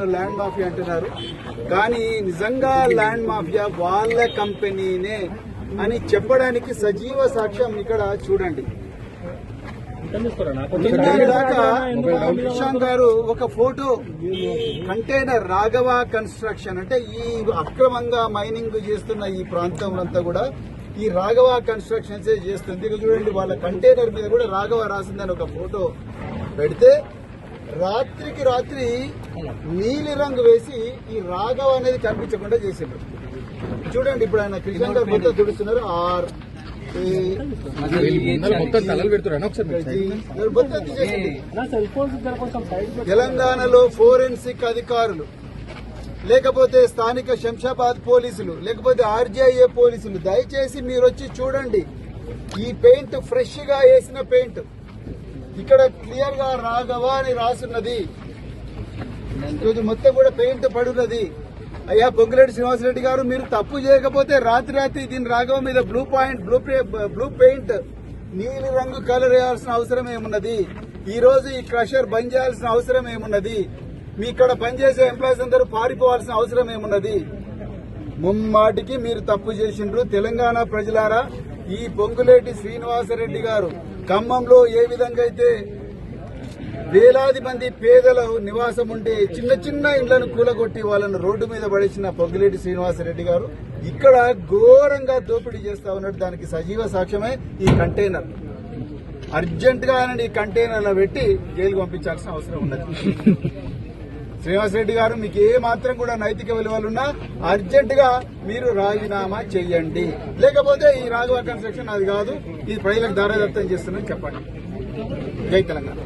నన్ను land mafia అంటున్నారు. కానీ నిజంగా ల్యాండ్ మాఫియా వాళ్ళ కంపెనీనే అని చెప్పడానికి సజీవ సాక్ష్యం ఇక్కడ చూడండి. దాకా ప్రశాంత్ గారు ఒక ఫోటో కంటైనర్ రాఘవ కన్స్ట్రక్షన్ అంటే ఈ అక్రమంగా మైనింగ్ చేస్తున్న ఈ ప్రాంతం అంతా కూడా ఈ రాఘవ కన్స్ట్రక్షన్స్ చేస్తుంది. ఇక చూడండి వాళ్ళ కంటైనర్ మీద కూడా రాఘవ రాసిందని ఒక ఫోటో పెడితే రాత్రికి రాత్రి నీలి రంగు వేసి ఈ రాఘవ అనేది కనిపించకుండా చేసిండ్రు. చూడండి ఇప్పుడు ఆయన కృష్ణ గారు మొత్తం తుడుస్తున్నారు. తెలంగాణలో ఫోరెన్సిక్ అధికారులు లేకపోతే స్థానిక శంషాబాద్ పోలీసులు లేకపోతే ఆర్జీఐఏ పోలీసులు దయచేసి మీరు వచ్చి చూడండి. ఈ పెయింట్ ఫ్రెష్ గా వేసిన పెయింట్ ఇక్కడ క్లియర్ గా రాఘవ అని రాసున్నది. మొత్తం కూడా పెయింట్ పడున్నది. అయ్యా పొంగులేటి శ్రీనివాసరెడ్డి గారు మీరు తప్పు చేయకపోతే రాత్రి దీని రాఘవ మీద బ్లూ పెయింట్ నీలి రంగు కలర్ వేయాల్సిన అవసరం ఏమున్నది? ఈ రోజు ఈ క్రషర్ బంద్ చేయాల్సిన అవసరం ఏమున్నది? మీ ఇక్కడ పనిచేసే ఎంప్లాయీస్ అందరూ పారిపోవాల్సిన అవసరం ఏమున్నది? ముమ్మాటికి మీరు తప్పు చేసిండ్రు. తెలంగాణ ప్రజలారా, ఈ పొంగులేటి శ్రీనివాసరెడ్డి గారు ఖమ్మంలో ఏ విధంగా అయితే వేలాది మంది పేదల నివాసం ఉంటే చిన్న చిన్న ఇండ్లను కూలగొట్టి వాళ్ళను రోడ్డు మీద పడేసిన పొంగులేటి శ్రీనివాసరెడ్డి గారు ఇక్కడ ఘోరంగా దోపిడీ చేస్తా ఉన్నట్టు దానికి సజీవ సాక్ష్యమే ఈ కంటైనర్. అర్జెంట్ గా ఆయన ఈ కంటైనర్ లో పెట్టి జైలు పంపించాల్సిన అవసరం ఉన్నది. శ్రీనివాసరెడ్డి గారు మీకు ఏ మాత్రం కూడా నైతిక విలువలున్నా అర్జెంట్ గా మీరు రాజీనామా చెయ్యండి. లేకపోతే ఈ రాఘవ కన్స్ట్రక్షన్ అది కాదు, ఇది ప్రజలకు దారాదత్తం చేస్తుందని చెప్పండి. జై తెలంగాణ.